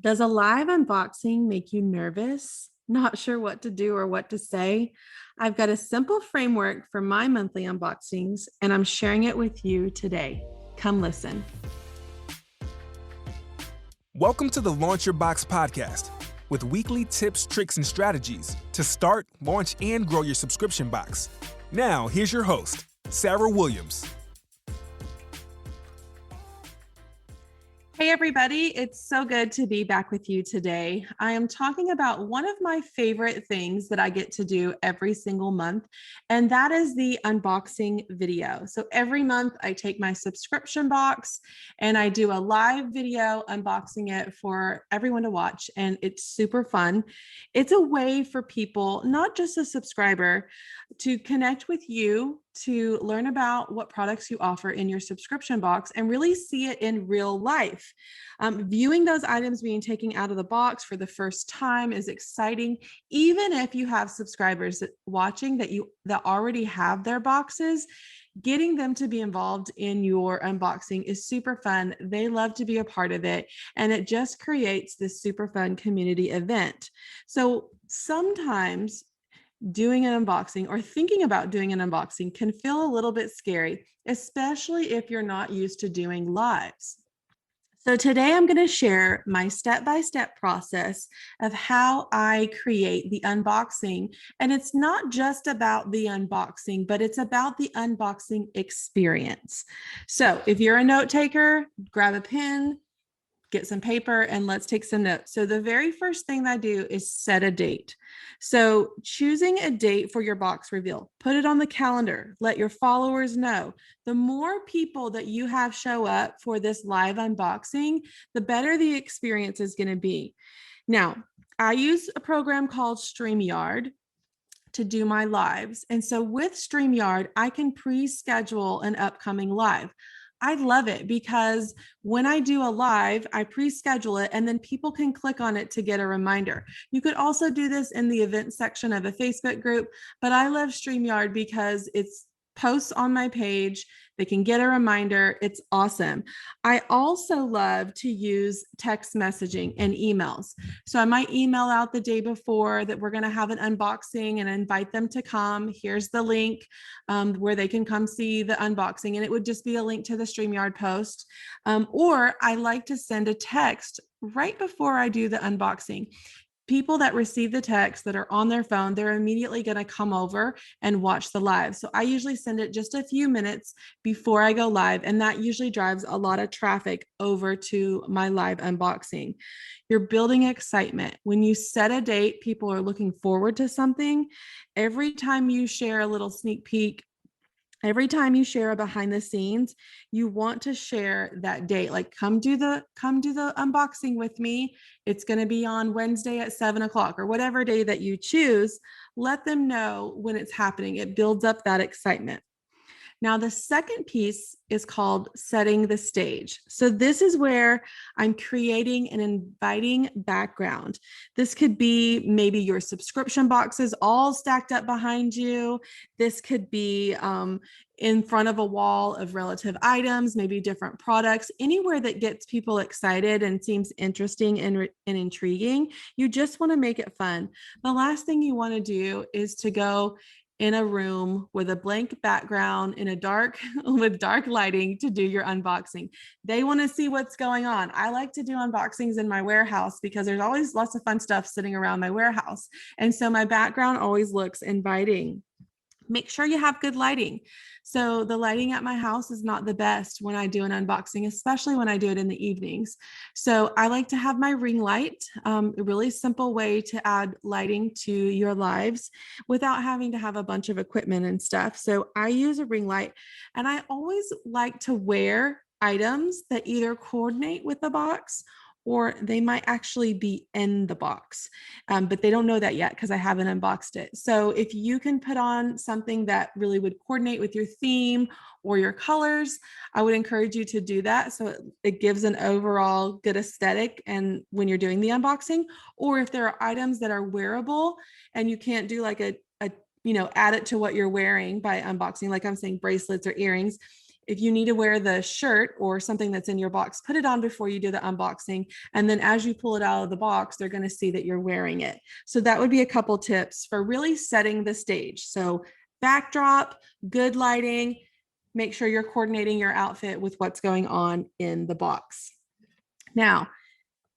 Does a live unboxing make you nervous? Not sure what to do or what to say? I've got a simple framework for my monthly unboxings, and I'm sharing it with you today. Come listen. Welcome to the Launch Your Box podcast with weekly tips, tricks, and strategies to start, launch, and grow your subscription box. Now, here's your host, Sarah Williams. Hey, everybody. It's so good to be back with you today. I am talking about one of my favorite things that I get to do every single month, and that is the unboxing video. So every month I take my subscription box and I do a live video unboxing it for everyone to watch, and it's super fun. It's a way for people, not just a subscriber, to connect with you, to learn about what products you offer in your subscription box and really see it in real life. Viewing those items being taken out of the box for the first time is exciting. Even if you have subscribers watching that already have their boxes, getting them to be involved in your unboxing is super fun. They love to be a part of it, and it just creates this super fun community event. So sometimes doing an unboxing or thinking about doing an unboxing can feel a little bit scary, especially if you're not used to doing lives. So today I'm going to share my step-by-step process of how I create the unboxing. And it's not just about the unboxing, but it's about the unboxing experience. So if you're a note taker, grab a pen, get some paper, and let's take some notes. So the very first thing that I do is set a date. So choosing a date for your box reveal, put it on the calendar, let your followers know. The more people that you have show up for this live unboxing, the better the experience is going to be. Now, I use a program called StreamYard to do my lives. And so with StreamYard, I can pre-schedule an upcoming live. I love it because when I do a live, I pre-schedule it and then people can click on it to get a reminder. You could also do this in the event section of a Facebook group, but I love StreamYard because it's posts on my page. They can get a reminder. It's awesome. I also love to use text messaging and emails. So I might email out the day before that we're going to have an unboxing and invite them to come. Here's the link where they can come see the unboxing. And it would just be a link to the StreamYard post. Or I like to send a text right before I do the unboxing. People that receive the text that are on their phone, they're immediately going to come over and watch the live. So I usually send it just a few minutes before I go live, and that usually drives a lot of traffic over to my live unboxing. You're building excitement. When you set a date, people are looking forward to something. Every time you share a little sneak peek, every time you share a behind the scenes, you want to share that date. Like come do the unboxing with me. It's going to be on Wednesday at 7:00 or whatever day that you choose. Let them know when it's happening. It builds up that excitement. Now, the second piece is called setting the stage. So this is where I'm creating an inviting background. This could be maybe your subscription boxes all stacked up behind you. This could be in front of a wall of relative items, maybe different products, anywhere that gets people excited and seems interesting and intriguing. You just want to make it fun. The last thing you want to do is to go in a room with a blank background in a dark with dark lighting to do your unboxing. They want to see what's going on. I like to do unboxings in my warehouse because there's always lots of fun stuff sitting around my warehouse. And so my background always looks inviting. Make sure you have good lighting. So the lighting at my house is not the best when I do an unboxing, especially when I do it in the evenings. So I like to have my ring light, a really simple way to add lighting to your lives without having to have a bunch of equipment and stuff. So I use a ring light, and I always like to wear items that either coordinate with the box or they might actually be in the box, but they don't know that yet because I haven't unboxed it. So if you can put on something that really would coordinate with your theme or your colors, I would encourage you to do that. So it gives an overall good aesthetic and when you're doing the unboxing. Or if there are items that are wearable and you can't do like add it to what you're wearing by unboxing, like I'm saying bracelets or earrings, If you need to wear the shirt or something that's in your box, put it on before you do the unboxing. And then as you pull it out of the box, they're going to see that you're wearing it. So that would be a couple tips for really setting the stage. So backdrop, good lighting, make sure you're coordinating your outfit with what's going on in the box. Now,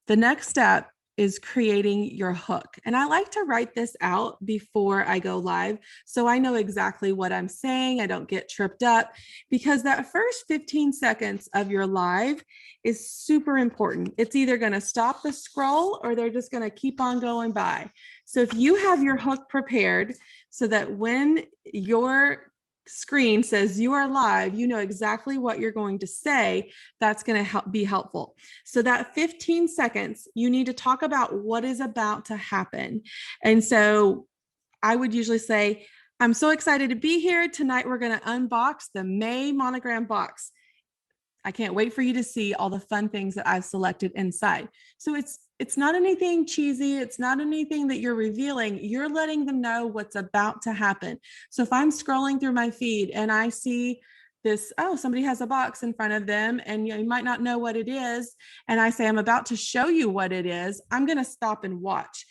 the next step is creating your hook. And I like to write this out before I go live so I know exactly what I'm saying. I don't get tripped up, because that first 15 seconds of your live is super important. It's either going to stop the scroll or they're just going to keep on going by. So if you have your hook prepared so that when your screen says you are live, you know exactly what you're going to say, that's going to be helpful. So that 15 seconds, you need to talk about what is about to happen. And so I would usually say, I'm so excited to be here. Tonight, we're going to unbox the May monogram box. I can't wait for you to see all the fun things that I've selected inside. So it's not anything cheesy. It's not anything that you're revealing. You're letting them know what's about to happen. So if I'm scrolling through my feed and I see this, oh, somebody has a box in front of them and you might not know what it is, and I say, I'm about to show you what it is, I'm going to stop and watch.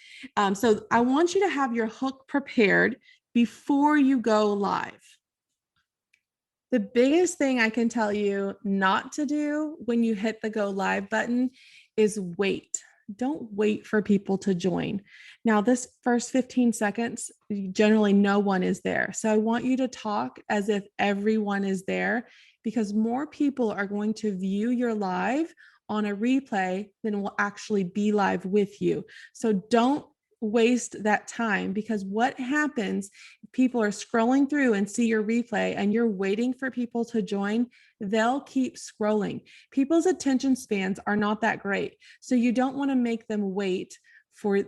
So I want you to have your hook prepared before you go live. The biggest thing I can tell you not to do when you hit the go live button is wait. Don't wait for people to join. Now, this first 15 seconds, generally no one is there. So I want you to talk as if everyone is there, because more people are going to view your live on a replay than will actually be live with you. So don't waste that time, because what happens if people are scrolling through and see your replay and you're waiting for people to join, they'll keep scrolling. People's attention spans are not that great, so you don't want to make them wait for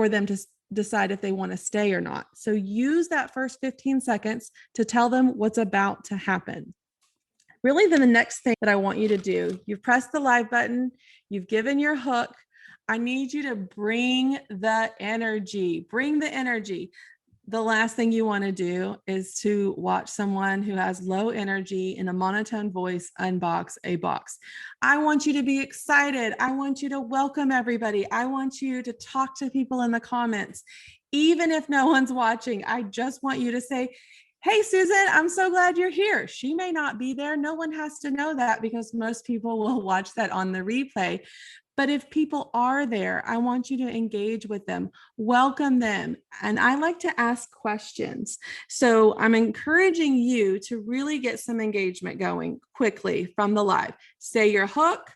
them to decide if they want to stay or not. So use that first 15 seconds to tell them what's about to happen. Really, then the next thing that I want you to do, you've pressed the live button, you've given your hook. I need you to bring the energy. Bring the energy. The last thing you want to do is to watch someone who has low energy in a monotone voice unbox a box. I want you to be excited. I want you to welcome everybody. I want you to talk to people in the comments. Even if no one's watching, I just want you to say, hey, Susan, I'm so glad you're here. She may not be there. No one has to know that, because most people will watch that on the replay. But if people are there, I want you to engage with them, welcome them. And I like to ask questions. So I'm encouraging you to really get some engagement going quickly from the live. Say your hook.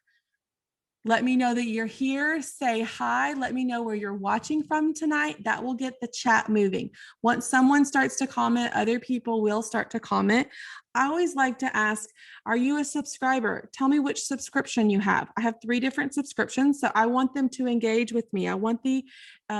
Let me know that you're here. Say hi. Let me know where you're watching from tonight. That will get the chat moving. Once someone starts to comment, other people will start to comment. I always like to ask, are you a subscriber? Tell me which subscription you have. I have 3 different subscriptions, so I want them to engage with me. I want the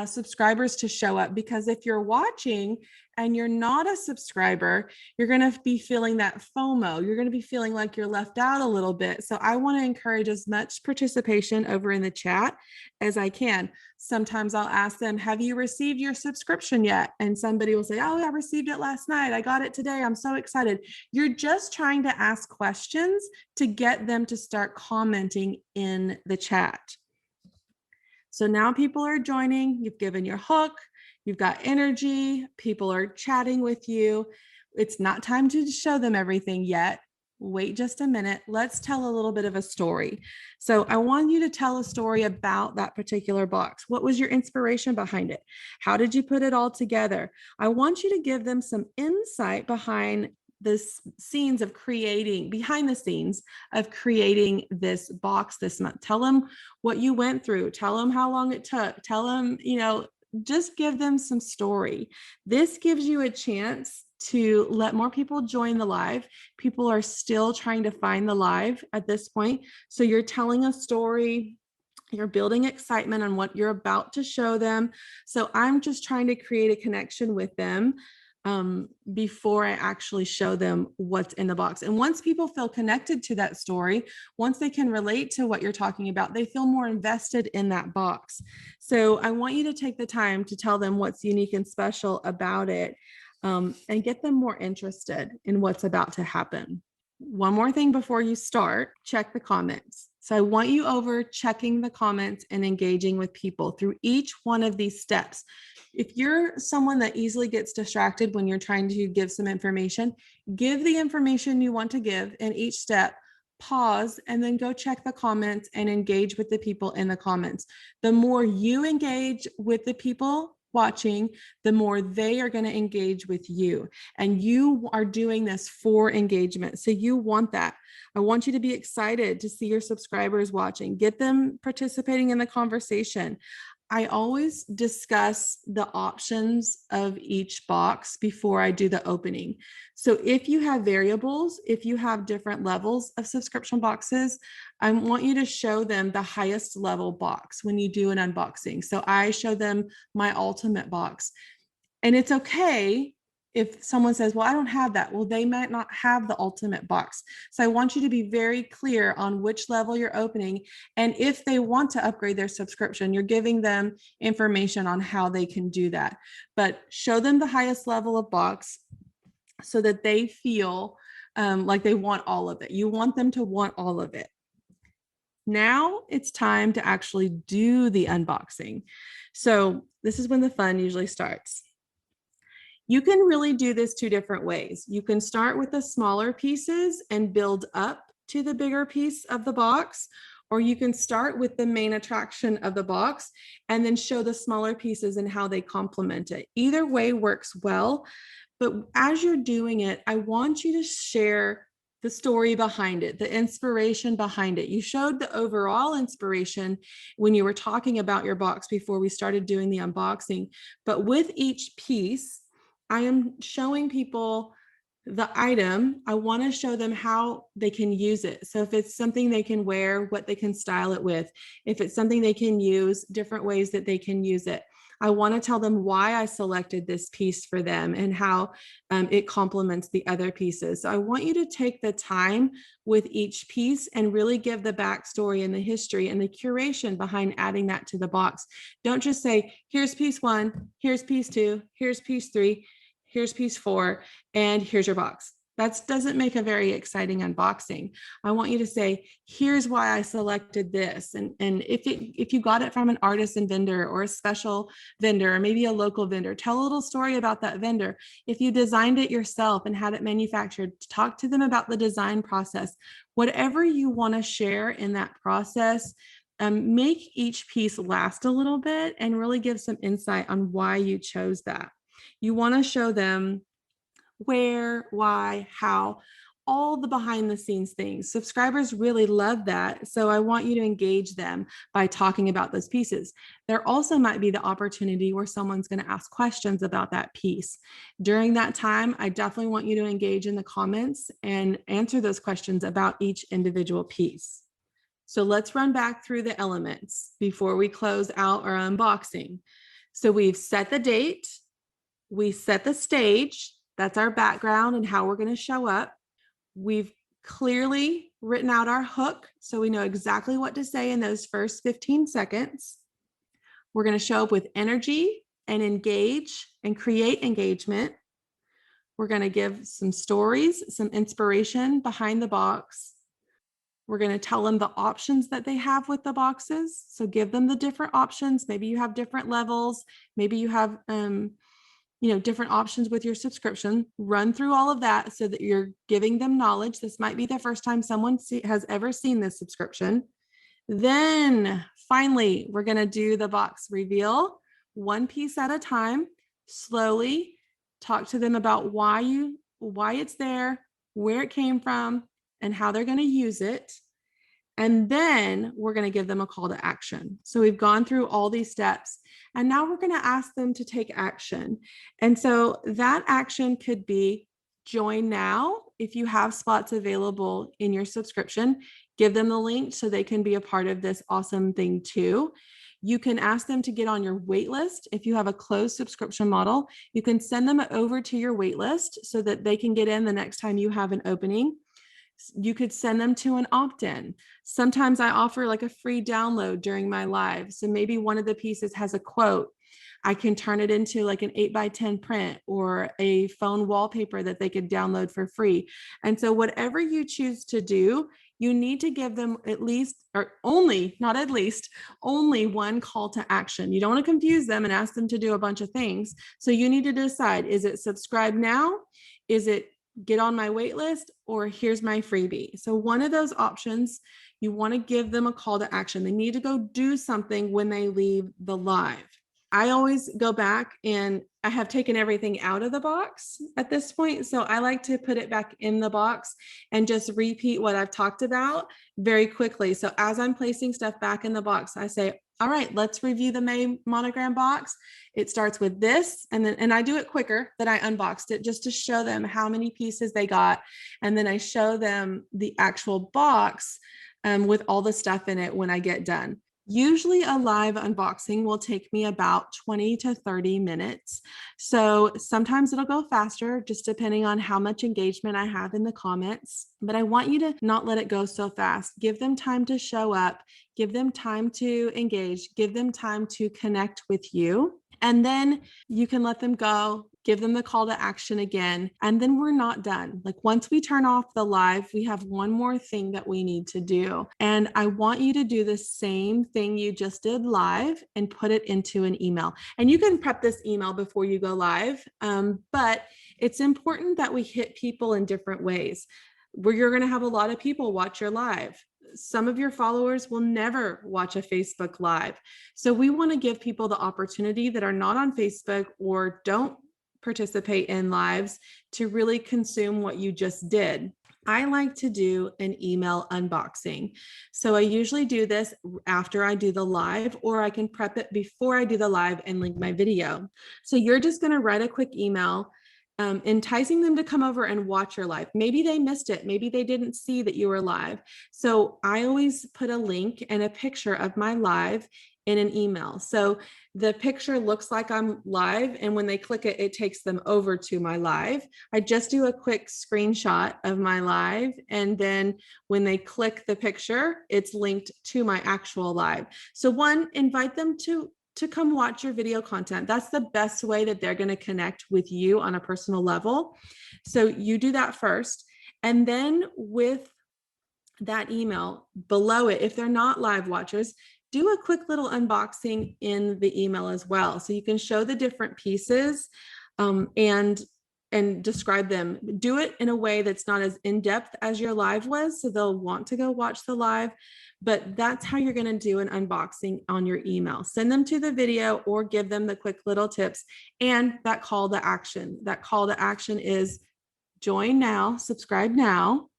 subscribers to show up, because if you're watching and you're not a subscriber, you're going to be feeling that FOMO. You're going to be feeling like you're left out a little bit. So I want to encourage as much participation over in the chat as I can. Sometimes I'll ask them, have you received your subscription yet? And somebody will say, oh, I received it last night. I got it today. I'm so excited. You're just trying to ask questions to get them to start commenting in the chat. So now people are joining. You've given your hook. You've got energy. People are chatting with you. It's not time to show them everything yet. Wait just a minute. Let's tell a little bit of a story. So I want you to tell a story about that particular box. What was your inspiration behind it? How did you put it all together? I want you to give them some insight behind the scenes of creating, behind the scenes of creating this box this month. Tell them what you went through. Tell them how long it took. Tell them, just give them some story. This gives you a chance to let more people join the live. People are still trying to find the live at this point. So you're telling a story. You're building excitement on what you're about to show them. So I'm just trying to create a connection with them before I actually show them what's in the box. And once people feel connected to that story, once they can relate to what you're talking about, they feel more invested in that box. So I want you to take the time to tell them what's unique and special about it, and get them more interested in what's about to happen. One more thing before you start, check the comments. So I want you over checking the comments and engaging with people through each one of these steps. If you're someone that easily gets distracted when you're trying to give some information, give the information you want to give in each step, pause, and then go check the comments and engage with the people in the comments. The more you engage with the people watching, the more they are going to engage with you. And you are doing this for engagement. So you want that. I want you to be excited to see your subscribers watching, get them participating in the conversation. I always discuss the options of each box before I do the opening. So if you have variables, if you have different levels of subscription boxes, I want you to show them the highest level box when you do an unboxing. So I show them my ultimate box. And it's okay if someone says, well, I don't have that. Well, they might not have the ultimate box. So I want you to be very clear on which level you're opening. And if they want to upgrade their subscription, you're giving them information on how they can do that. But show them the highest level of box so that they feel like they want all of it. You want them to want all of it. Now it's time to actually do the unboxing. So this is when the fun usually starts. You can really do this two different ways. You can start with the smaller pieces and build up to the bigger piece of the box, or you can start with the main attraction of the box and then show the smaller pieces and how they complement it. Either way works well, but as you're doing it, I want you to share the story behind it, the inspiration behind it. You showed the overall inspiration when you were talking about your box before we started doing the unboxing, but with each piece, I am showing people the item. I want to show them how they can use it. So if it's something they can wear, what they can style it with, if it's something they can use, different ways that they can use it. I want to tell them why I selected this piece for them and how it complements the other pieces. So I want you to take the time with each piece and really give the backstory and the history and the curation behind adding that to the box. Don't just say, here's piece 1, here's piece 2, here's piece 3, here's piece 4, and here's your box. That doesn't make a very exciting unboxing. I want you to say, here's why I selected this. And if you got it from an artisan vendor or a special vendor, or maybe a local vendor, tell a little story about that vendor. If you designed it yourself and had it manufactured, talk to them about the design process. Whatever you want to share in that process, make each piece last a little bit and really give some insight on why you chose that. You want to show them where, why, how, all the behind the scenes things. Subscribers really love that. So I want you to engage them by talking about those pieces. There also might be the opportunity where someone's going to ask questions about that piece. During that time, I definitely want you to engage in the comments and answer those questions about each individual piece. So let's run back through the elements before we close out our unboxing. So we've set the date, we set the stage. That's our background and how we're going to show up. We've clearly written out our hook, so we know exactly what to say in those first 15 seconds. We're going to show up with energy and engage and create engagement. We're going to give some stories, some inspiration behind the box. We're going to tell them the options that they have with the boxes. So give them the different options. Maybe you have different levels. Maybe you have different options with your subscription. Run through all of that so that you're giving them knowledge. This might be the first time someone has ever seen this subscription. Then finally, we're going to do the box reveal, one piece at a time. Slowly talk to them about why it's there, where it came from, and how they're going to use it. And then we're going to give them a call to action. So we've gone through all these steps, and now we're going to ask them to take action. And so that action could be join now. If you have spots available in your subscription, give them the link so they can be a part of this awesome thing too. You can ask them to get on your wait list. If you have a closed subscription model, you can send them over to your wait list so that they can get in the next time you have an opening. You could send them to an opt-in. Sometimes I offer like a free download during my live. So maybe one of the pieces has a quote. I can turn it into like an 8x10 print or a phone wallpaper that they could download for free. And so whatever you choose to do, you need to give them at least, or only, not at least, only one call to action. You don't want to confuse them and ask them to do a bunch of things. So you need to decide, is it subscribe now? Is it get on my wait list, or here's my freebie? So one of those options, you want to give them a call to action. They need to go do something when they leave the live. I always go back, and I have taken everything out of the box at this point. So I like to put it back in the box and just repeat what I've talked about very quickly. So as I'm placing stuff back in the box, I say, all right, let's review the May monogram box. It starts with this, and I do it quicker than I unboxed it, just to show them how many pieces they got. And then I show them the actual box with all the stuff in it when I get done. Usually a live unboxing will take me about 20 to 30 minutes. So sometimes it'll go faster, just depending on how much engagement I have in the comments. But I want you to not let it go so fast. Give them time to show up, give them time to engage, give them time to connect with you. And then you can let them go, give them the call to action again, and then we're not done. Like once we turn off the live, we have one more thing that we need to do. And I want you to do the same thing you just did live and put it into an email. And you can prep this email before you go live, but it's important that we hit people in different ways. Where you're going to have a lot of people watch your live. Some of your followers will never watch a Facebook Live. So we want to give people the opportunity that are not on Facebook or don't participate in lives to really consume what you just did. I like to do an email unboxing. So I usually do this after I do the live, or I can prep it before I do the live and link my video. So you're just going to write a quick email enticing them to come over and watch your live. Maybe they missed it. Maybe they didn't see that you were live. So I always put a link and a picture of my live in an email. So the picture looks like I'm live, and when they click it, it takes them over to my live. I just do a quick screenshot of my live, and then when they click the picture, it's linked to my actual live. So one, invite them to come watch your video content. That's the best way that they're going to connect with you on a personal level. So you do that first. And then with that email below it, if they're not live watchers, do a quick little unboxing in the email as well. So you can show the different pieces and describe them. Do it in a way that's not as in-depth as your live was, so they'll want to go watch the live. But that's how you're going to do an unboxing on your email. Send them to the video or give them the quick little tips and that call to action. That call to action is join now, subscribe now,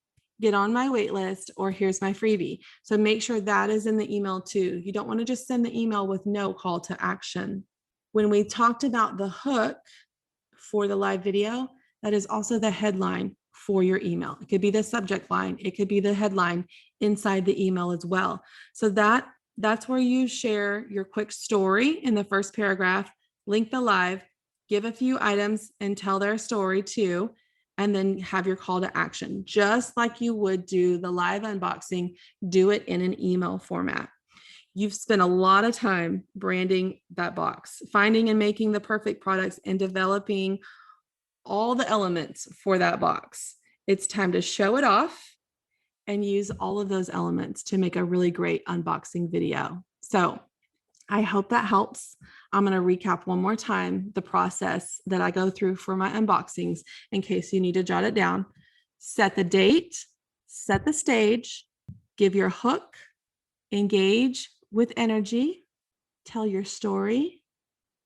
get on my wait list, or here's my freebie. So make sure that is in the email too. You don't want to just send the email with no call to action. When we talked about the hook for the live video, that is also the headline for your email. It could be the subject line. It could be the headline inside the email as well. So that's where you share your quick story in the first paragraph, link the live, give a few items and tell their story too, and then have your call to action. Just like you would do the live unboxing, do it in an email format. You've spent a lot of time branding that box, finding and making the perfect products, and developing all the elements for that box. It's time to show it off and use all of those elements to make a really great unboxing video. So I hope that helps. I'm going to recap one more time the process that I go through for my unboxings in case you need to jot it down. Set the date, set the stage, give your hook, engage with energy, tell your story,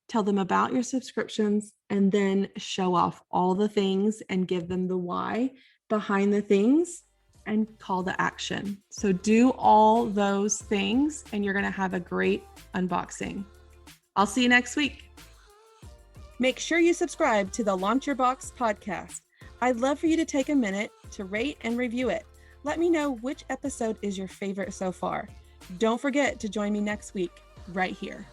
tell them about your subscriptions, and then show off all the things and give them the why behind the things and call to action. So do all those things and you're going to have a great unboxing. I'll see you next week. Make sure you subscribe to the Launch Your Box podcast. I'd love for you to take a minute to rate and review it. Let me know which episode is your favorite so far. Don't forget to join me next week right here.